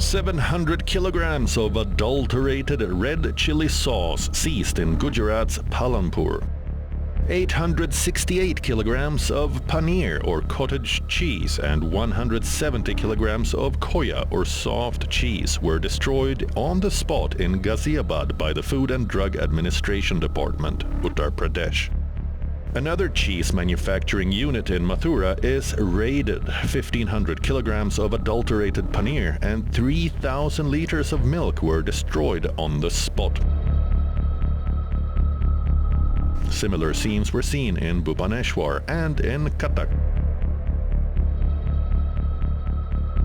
700 kilograms of adulterated red chili sauce seized in Gujarat's Palanpur. 868 kilograms of paneer or cottage cheese and 170 kilograms of koya or soft cheese were destroyed on the spot in Ghaziabad by the Food and Drug Administration Department, Uttar Pradesh. Another cheese manufacturing unit in Mathura is raided. 1,500 kilograms of adulterated paneer and 3,000 liters of milk were destroyed on the spot. Similar scenes were seen in Bhubaneswar and in Cuttack.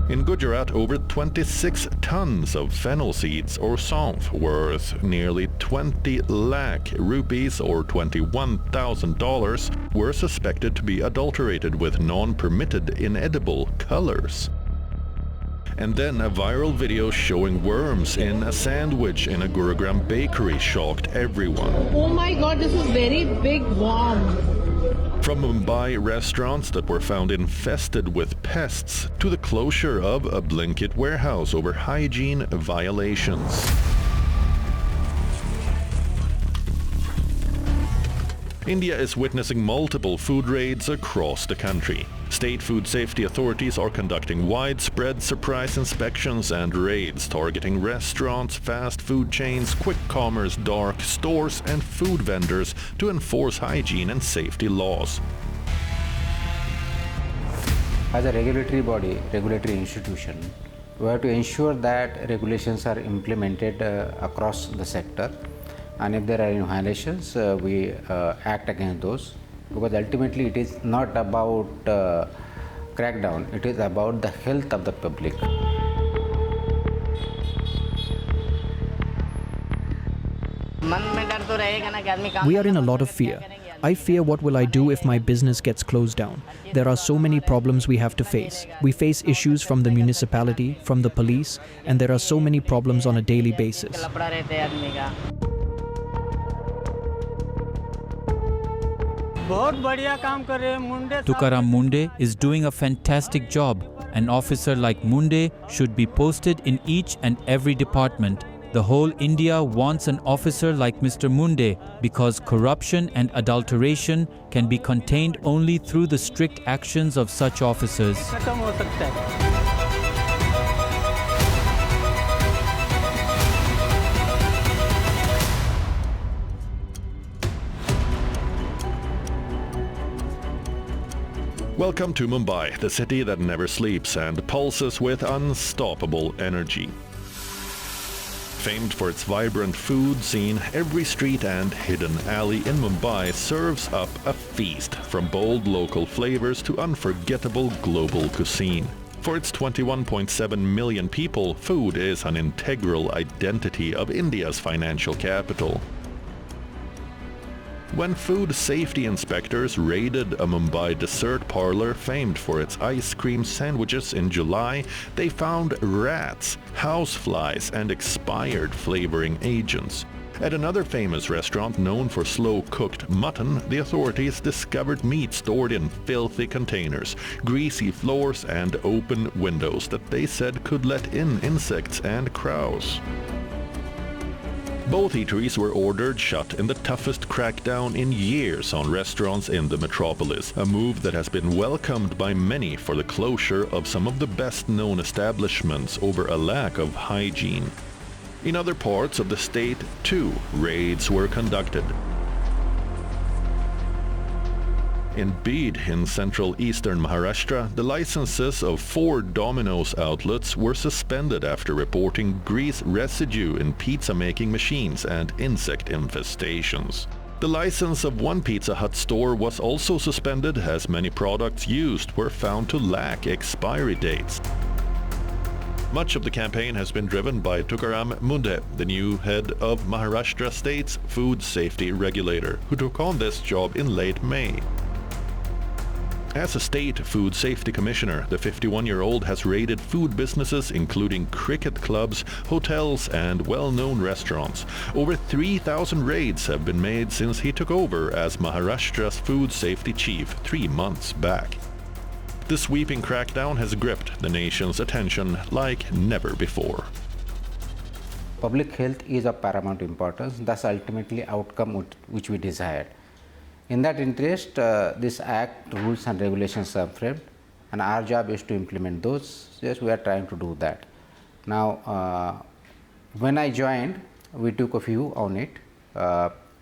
In Gujarat, over 26 tons of fennel seeds or saunf worth nearly 20 lakh rupees or $21,000 were suspected to be adulterated with non-permitted inedible colors. And then a viral video showing worms in a sandwich in a Gurugram bakery shocked everyone. Oh my god, this is very big worm. From Mumbai restaurants that were found infested with pests to the closure of a Blinkit warehouse over hygiene violations. India is witnessing multiple food raids across the country. State food safety authorities are conducting widespread surprise inspections and raids targeting restaurants, fast food chains, quick commerce, dark stores and food vendors to enforce hygiene and safety laws. As a regulatory body, regulatory institution, we have to ensure that regulations are implemented across the sector, and if there are any violations, we act against those. Because ultimately it is not about crackdown, it is about the health of the public. We are in a lot of fear. I fear what will I do if my business gets closed down. There are so many problems we have to face. We face issues from the municipality, from the police, and there are so many problems on a daily basis. Tukaram Munde is doing a fantastic job. An officer like Munde should be posted in each and every department. The whole India wants an officer like Mr. Munde because corruption and adulteration can be contained only through the strict actions of such officers. Welcome to Mumbai, the city that never sleeps and pulses with unstoppable energy. Famed for its vibrant food scene, every street and hidden alley in Mumbai serves up a feast, from bold local flavors to unforgettable global cuisine. For its 21.7 million people, food is an integral identity of India's financial capital. When food safety inspectors raided a Mumbai dessert parlor famed for its ice cream sandwiches in July, they found rats, houseflies, and expired flavoring agents. At another famous restaurant known for slow-cooked mutton, the authorities discovered meat stored in filthy containers, greasy floors, and open windows that they said could let in insects and crows. Both eateries were ordered shut in the toughest crackdown in years on restaurants in the metropolis, a move that has been welcomed by many for the closure of some of the best-known establishments over a lack of hygiene. In other parts of the state, too, raids were conducted. In Bid, in central eastern Maharashtra, the licenses of 4 Domino's outlets were suspended after reporting grease residue in pizza-making machines and insect infestations. The license of one Pizza Hut store was also suspended as many products used were found to lack expiry dates. Much of the campaign has been driven by Tukaram Munde, the new head of Maharashtra State's food safety regulator, who took on this job in late May. As a state food safety commissioner, the 51-year-old has raided food businesses including cricket clubs, hotels, and well-known restaurants. Over 3,000 raids have been made since he took over as Maharashtra's food safety chief 3 months back. The sweeping crackdown has gripped the nation's attention like never before. Public health is of paramount importance, thus ultimately outcome which we desired. In that interest, this Act, rules and regulations are framed, and our job is to implement those. Yes, we are trying to do that. Now, when I joined, we took a view on it,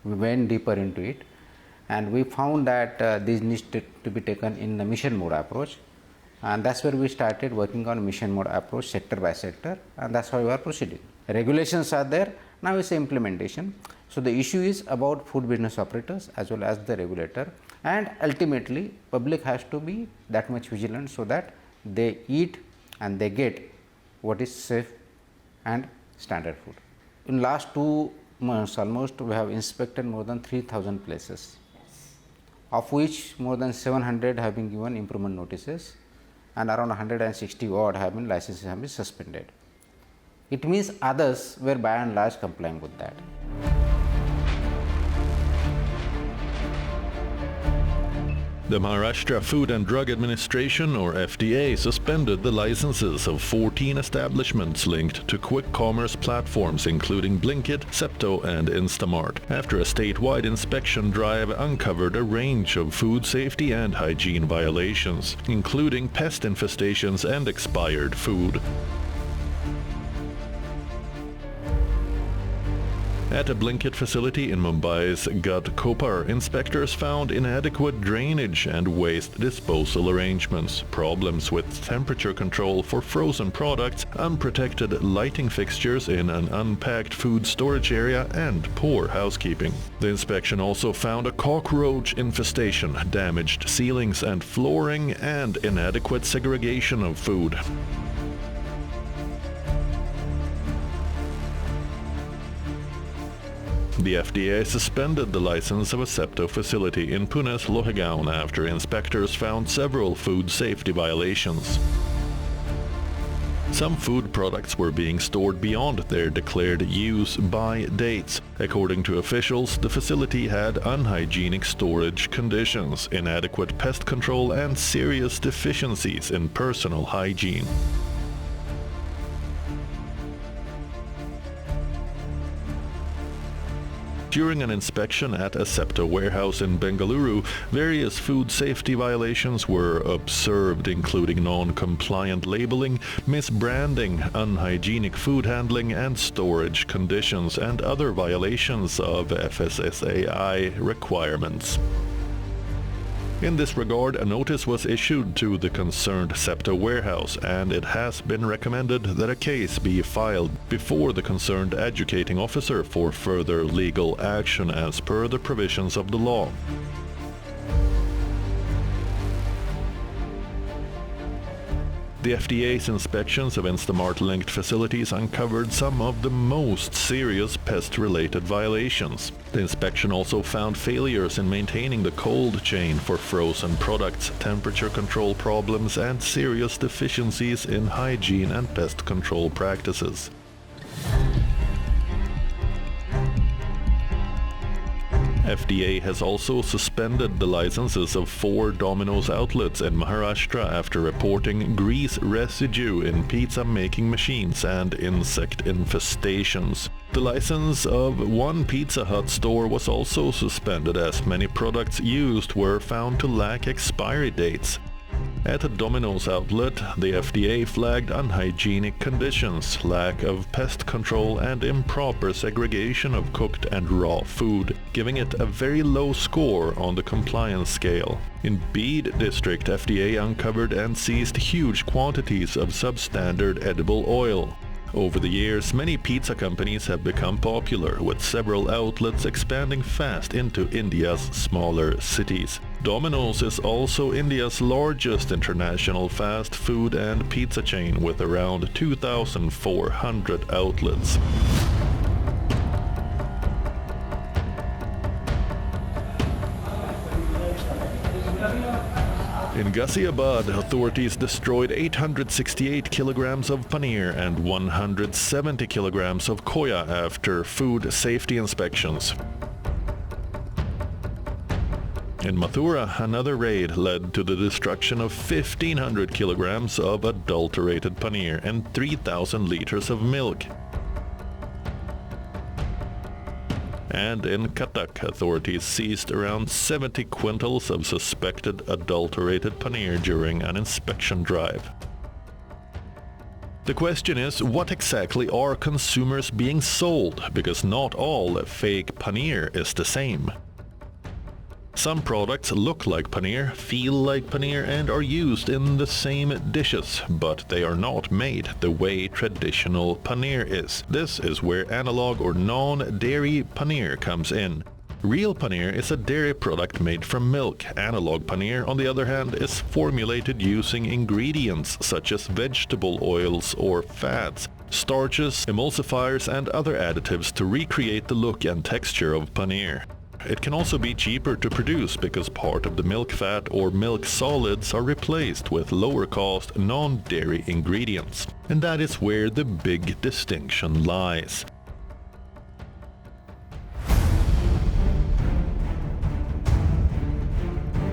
we went deeper into it, and we found that this needs to be taken in the mission mode approach, and that's where we started working on mission mode approach sector by sector, and that's how we are proceeding. Regulations are there, now it's implementation. So the issue is about food business operators as well as the regulator, and ultimately public has to be that much vigilant so that they eat and they get what is safe and standard food. In last 2 months almost, we have inspected more than 3,000 places, of which more than 700 have been given improvement notices and around 160 odd have been licenses have been suspended. It means others were by and large complying with that. The Maharashtra Food and Drug Administration, or FDA, suspended the licenses of 14 establishments linked to quick commerce platforms including Blinkit, Zepto and Instamart, after a statewide inspection drive uncovered a range of food safety and hygiene violations, including pest infestations and expired food. At a Blinkit facility in Mumbai's Ghatkopar, inspectors found inadequate drainage and waste disposal arrangements, problems with temperature control for frozen products, unprotected lighting fixtures in an unpacked food storage area, and poor housekeeping. The inspection also found a cockroach infestation, damaged ceilings and flooring, and inadequate segregation of food. The FDA suspended the license of a Zepto facility in Pune's Lohegaon after inspectors found several food safety violations. Some food products were being stored beyond their declared use-by dates. According to officials, the facility had unhygienic storage conditions, inadequate pest control, and serious deficiencies in personal hygiene. During an inspection at a Zepto warehouse in Bengaluru, various food safety violations were observed, including non-compliant labeling, misbranding, unhygienic food handling and storage conditions, and other violations of FSSAI requirements. In this regard, a notice was issued to the concerned Zepto warehouse, and it has been recommended that a case be filed before the concerned educating officer for further legal action as per the provisions of the law. The FDA's inspections of Instamart-linked facilities uncovered some of the most serious pest-related violations. The inspection also found failures in maintaining the cold chain for frozen products, temperature control problems, and serious deficiencies in hygiene and pest control practices. FDA has also suspended the licenses of 4 Domino's outlets in Maharashtra after reporting grease residue in pizza-making machines and insect infestations. The license of 1 Pizza Hut store was also suspended as many products used were found to lack expiry dates. At a Domino's outlet, the FDA flagged unhygienic conditions, lack of pest control, and improper segregation of cooked and raw food, giving it a very low score on the compliance scale. In Bede district, FDA uncovered and seized huge quantities of substandard edible oil. Over the years, many pizza companies have become popular, with several outlets expanding fast into India's smaller cities. Domino's is also India's largest international fast food and pizza chain, with around 2,400 outlets. In Ghaziabad, authorities destroyed 868 kilograms of paneer and 170 kilograms of koya after food safety inspections. In Mathura, another raid led to the destruction of 1,500 kilograms of adulterated paneer and 3,000 liters of milk. And in Cuttack, authorities seized around 70 quintals of suspected adulterated paneer during an inspection drive. The question is, what exactly are consumers being sold? Because not all fake paneer is the same. Some products look like paneer, feel like paneer, and are used in the same dishes, but they are not made the way traditional paneer is. This is where analog or non-dairy paneer comes in. Real paneer is a dairy product made from milk. Analog paneer, on the other hand, is formulated using ingredients such as vegetable oils or fats, starches, emulsifiers, and other additives to recreate the look and texture of paneer. It can also be cheaper to produce because part of the milk fat or milk solids are replaced with lower-cost non-dairy ingredients. And that is where the big distinction lies.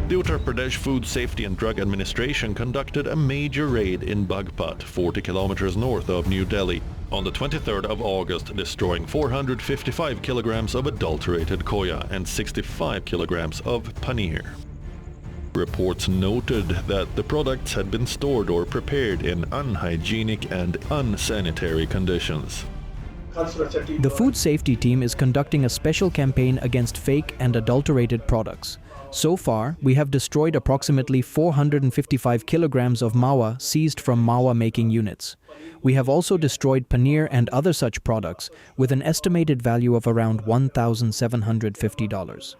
The Uttar Pradesh Food Safety and Drug Administration conducted a major raid in Bagpat, 40 kilometers north of New Delhi, on the 23rd of August, destroying 455 kilograms of adulterated koya and 65 kilograms of paneer. Reports noted that the products had been stored or prepared in unhygienic and unsanitary conditions. The food safety team is conducting a special campaign against fake and adulterated products. So far, we have destroyed approximately 455 kilograms of mawa seized from mawa-making units. We have also destroyed paneer and other such products with an estimated value of around $1,750.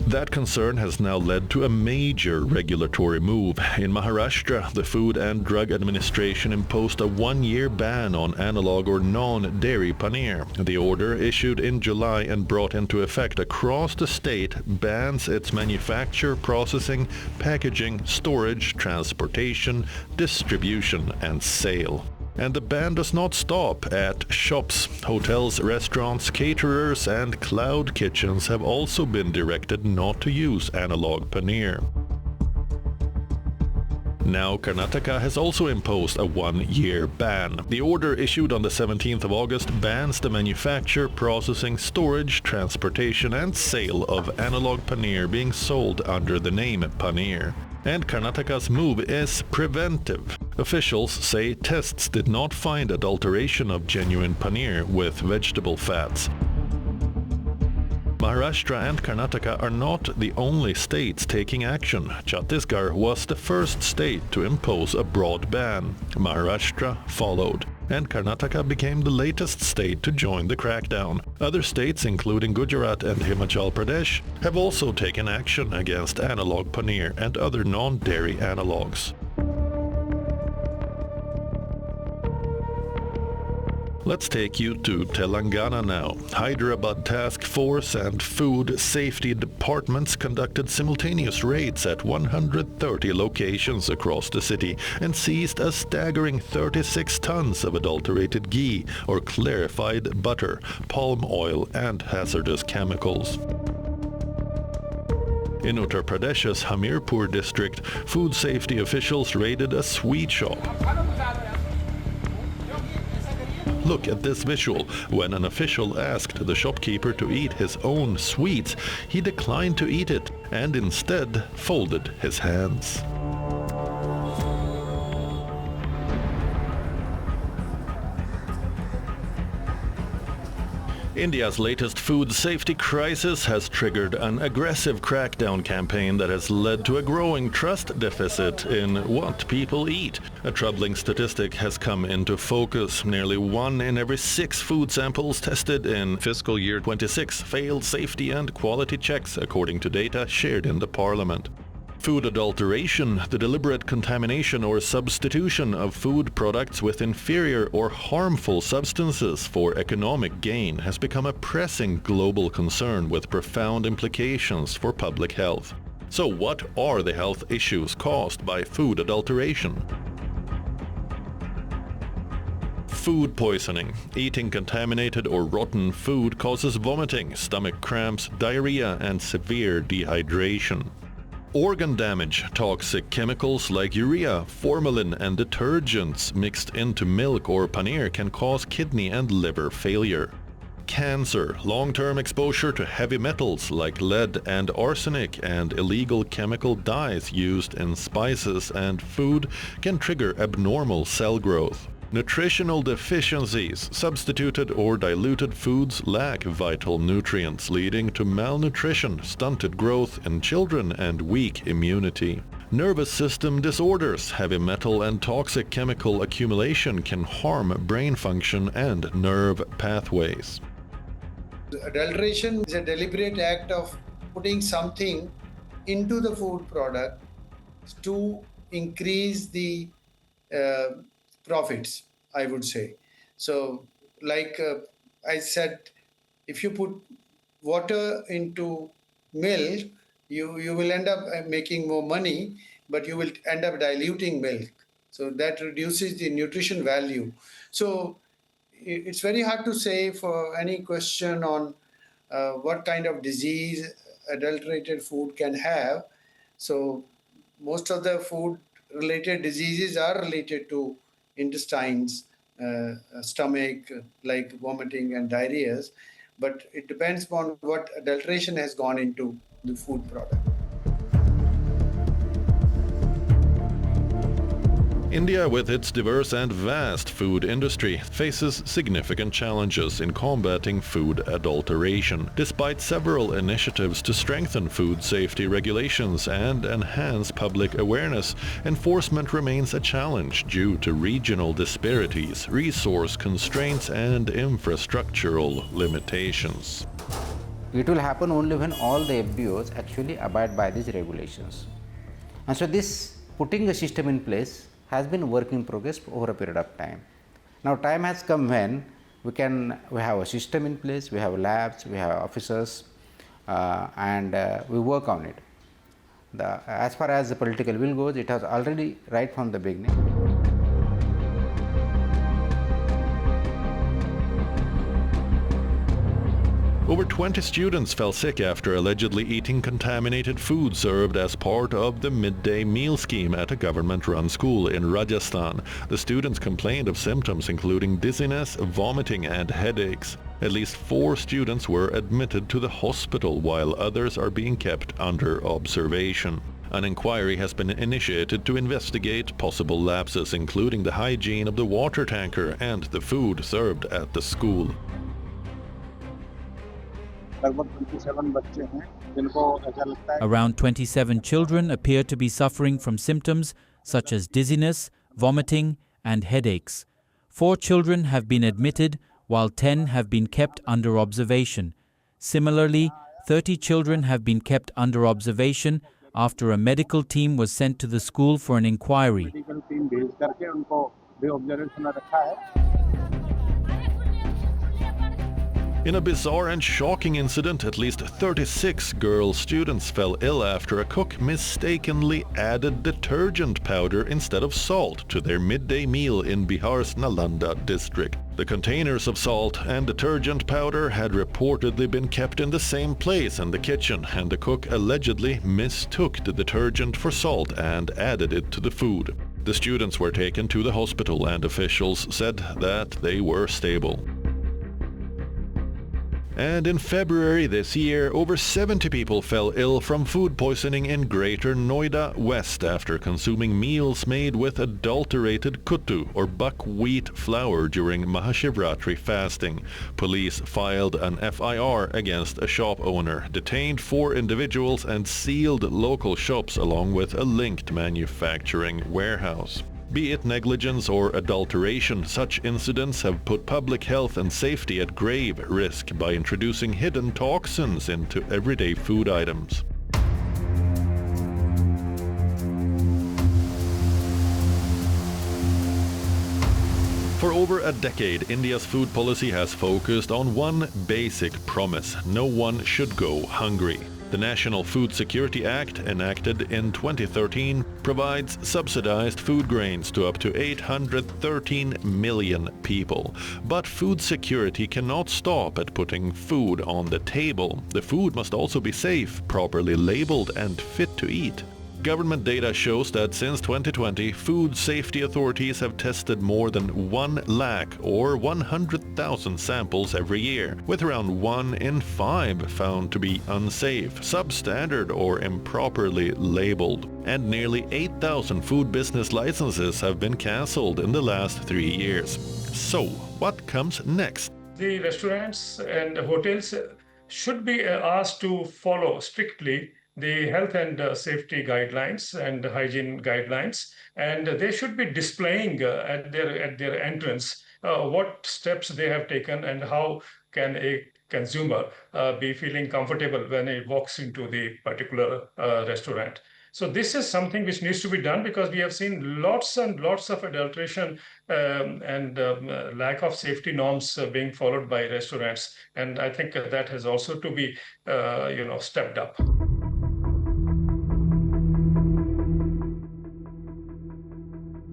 That concern has now led to a major regulatory move. In Maharashtra, the Food and Drug Administration imposed a one-year ban on analog or non-dairy paneer. The order, issued in July and brought into effect across the state, bans its manufacture, processing, packaging, storage, transportation, distribution, and sale. And the ban does not stop at shops. Hotels, restaurants, caterers, and cloud kitchens have also been directed not to use analog paneer. Now Karnataka has also imposed a one-year ban. The order issued on the 17th of August bans the manufacture, processing, storage, transportation, and sale of analog paneer being sold under the name paneer. And Karnataka's move is preventive. Officials say tests did not find adulteration of genuine paneer with vegetable fats. Maharashtra and Karnataka are not the only states taking action. Chhattisgarh was the first state to impose a broad ban. Maharashtra followed, and Karnataka became the latest state to join the crackdown. Other states, including Gujarat and Himachal Pradesh, have also taken action against analog paneer and other non-dairy analogs. Let's take you to Telangana now. Hyderabad Task Force and Food Safety Departments conducted simultaneous raids at 130 locations across the city and seized a staggering 36 tons of adulterated ghee or clarified butter, palm oil, and hazardous chemicals. In Uttar Pradesh's Hamirpur district, food safety officials raided a sweet shop. Look at this visual. When an official asked the shopkeeper to eat his own sweets, he declined to eat it and instead folded his hands. India's latest food safety crisis has triggered an aggressive crackdown campaign that has led to a growing trust deficit in what people eat. A troubling statistic has come into focus. Nearly 1 in every 6 food samples tested in fiscal year 26 failed safety and quality checks, according to data shared in the parliament. Food adulteration, the deliberate contamination or substitution of food products with inferior or harmful substances for economic gain, has become a pressing global concern with profound implications for public health. So what are the health issues caused by food adulteration? Food poisoning. Eating contaminated or rotten food causes vomiting, stomach cramps, diarrhea, and severe dehydration. Organ damage. Toxic chemicals like urea, formalin, and detergents mixed into milk or paneer can cause kidney and liver failure. Cancer. Long-term exposure to heavy metals like lead and arsenic and illegal chemical dyes used in spices and food can trigger abnormal cell growth. Nutritional deficiencies. Substituted or diluted foods lack vital nutrients, leading to malnutrition, stunted growth in children, and weak immunity. Nervous system disorders. Heavy metal and toxic chemical accumulation can harm brain function and nerve pathways. Adulteration is a deliberate act of putting something into the food product to increase the profits, I would say. So, like I said, if you put water into milk, you will end up making more money, but you will end up diluting milk. So that reduces the nutrition value. So it's very hard to say for any question on what kind of disease adulterated food can have. So most of the food-related diseases are related to intestines, stomach, like vomiting and diarrheas. But it depends upon what adulteration has gone into the food product. India, with its diverse and vast food industry, faces significant challenges in combating food adulteration. Despite several initiatives to strengthen food safety regulations and enhance public awareness, enforcement remains a challenge due to regional disparities, resource constraints, and infrastructural limitations. It will happen only when all the FBOs actually abide by these regulations. And so this putting a system in place has been work in progress over a period of time. Now time has come when we have a system in place, we have labs, we have officers, and we work on it. As far as the political will goes, it has already right from the beginning. Over 20 students fell sick after allegedly eating contaminated food served as part of the midday meal scheme at a government-run school in Rajasthan. The students complained of symptoms including dizziness, vomiting, and headaches. At least 4 students were admitted to the hospital while others are being kept under observation. An inquiry has been initiated to investigate possible lapses, including the hygiene of the water tanker and the food served at the school. Around 27 children appear to be suffering from symptoms such as dizziness, vomiting, and headaches. 4 children have been admitted, while 10 have been kept under observation. Similarly, 30 children have been kept under observation after a medical team was sent to the school for an inquiry. In a bizarre and shocking incident, at least 36 girl students fell ill after a cook mistakenly added detergent powder instead of salt to their midday meal in Bihar's Nalanda district. The containers of salt and detergent powder had reportedly been kept in the same place in the kitchen, and the cook allegedly mistook the detergent for salt and added it to the food. The students were taken to the hospital, and officials said that they were stable. And in February this year, over 70 people fell ill from food poisoning in Greater Noida West after consuming meals made with adulterated kuttu or buckwheat flour during Mahashivratri fasting. Police filed an FIR against a shop owner, detained 4 individuals, and sealed local shops along with a linked manufacturing warehouse. Be it negligence or adulteration, such incidents have put public health and safety at grave risk by introducing hidden toxins into everyday food items. For over a decade, India's food policy has focused on one basic promise: no one should go hungry. The National Food Security Act, enacted in 2013, provides subsidized food grains to up to 813 million people. But food security cannot stop at putting food on the table. The food must also be safe, properly labeled and fit to eat. Government data shows that since 2020, food safety authorities have tested more than 1 lakh or 100,000 samples every year, with around 1 in 5 found to be unsafe, substandard or improperly labeled. And nearly 8,000 food business licenses have been cancelled in the last 3 years. So, what comes next? The restaurants and hotels should be asked to follow strictly the health and safety guidelines and hygiene guidelines, and they should be displaying at their entrance what steps they have taken and how can a consumer be feeling comfortable when he walks into the particular restaurant. So this is something which needs to be done, because we have seen lots and lots of adulteration and lack of safety norms being followed by restaurants, and I think that has also to be stepped up.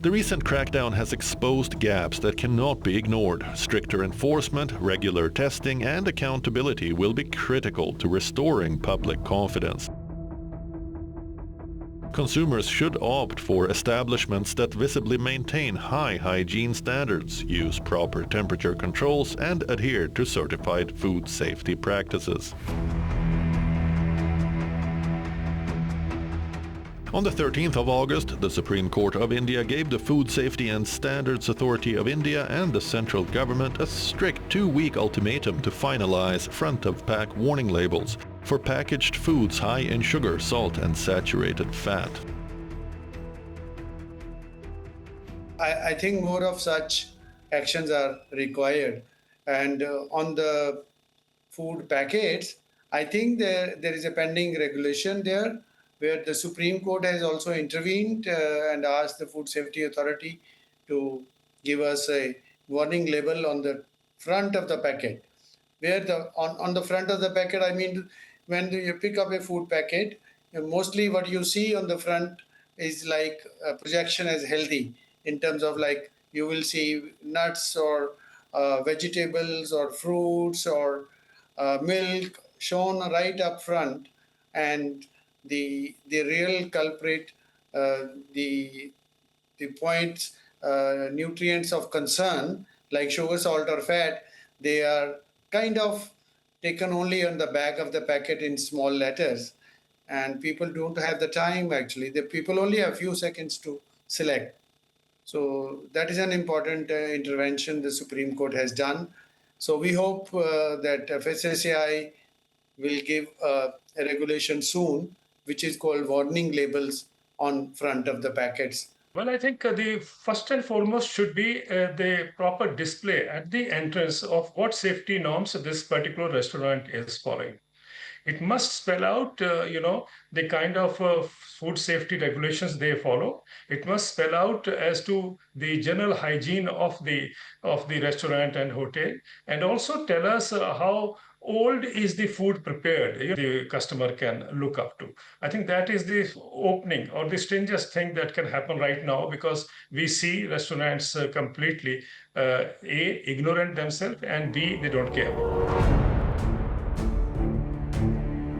The recent crackdown has exposed gaps that cannot be ignored. Stricter enforcement, regular testing and accountability will be critical to restoring public confidence. Consumers should opt for establishments that visibly maintain high hygiene standards, use proper temperature controls and adhere to certified food safety practices. On the 13th of August, the Supreme Court of India gave the Food Safety and Standards Authority of India and the central government a strict 2-week ultimatum to finalize front-of-pack warning labels for packaged foods high in sugar, salt and saturated fat. I think more of such actions are required. And on the food packets, I think there is a pending regulation there, where the Supreme Court has also intervened and asked the Food Safety Authority to give us a warning label on the front of the packet. Where on the front of the packet, I mean, when you pick up a food packet, mostly what you see on the front is like a projection as healthy, in terms of like you will see nuts or vegetables or fruits or milk shown right up front, and the real culprit, the points, nutrients of concern like sugar, salt or fat, they are kind of taken only on the back of the packet in small letters, and people don't have the time actually. The people only have a few seconds to select. So that is an important intervention the Supreme Court has done. So we hope that FSSAI will give a regulation soon, which is called warning labels on front of the packets. Well, I think the first and foremost should be the proper display at the entrance of what safety norms this particular restaurant is following. It must spell out, the kind of food safety regulations they follow. It must spell out as to the general hygiene of the restaurant and hotel, and also tell us how old is the food prepared, the customer can look up to. I think that is the opening or the strangest thing that can happen right now, because we see restaurants completely A, ignorant themselves, and B, they don't care.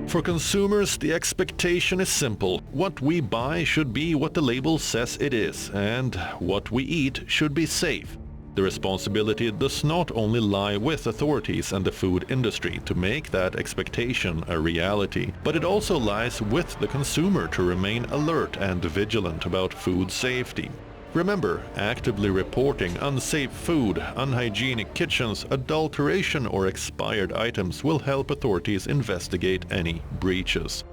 For consumers, the expectation is simple. What we buy should be what the label says it is, and what we eat should be safe. The responsibility does not only lie with authorities and the food industry to make that expectation a reality, but it also lies with the consumer to remain alert and vigilant about food safety. Remember, actively reporting unsafe food, unhygienic kitchens, adulteration or expired items will help authorities investigate any breaches.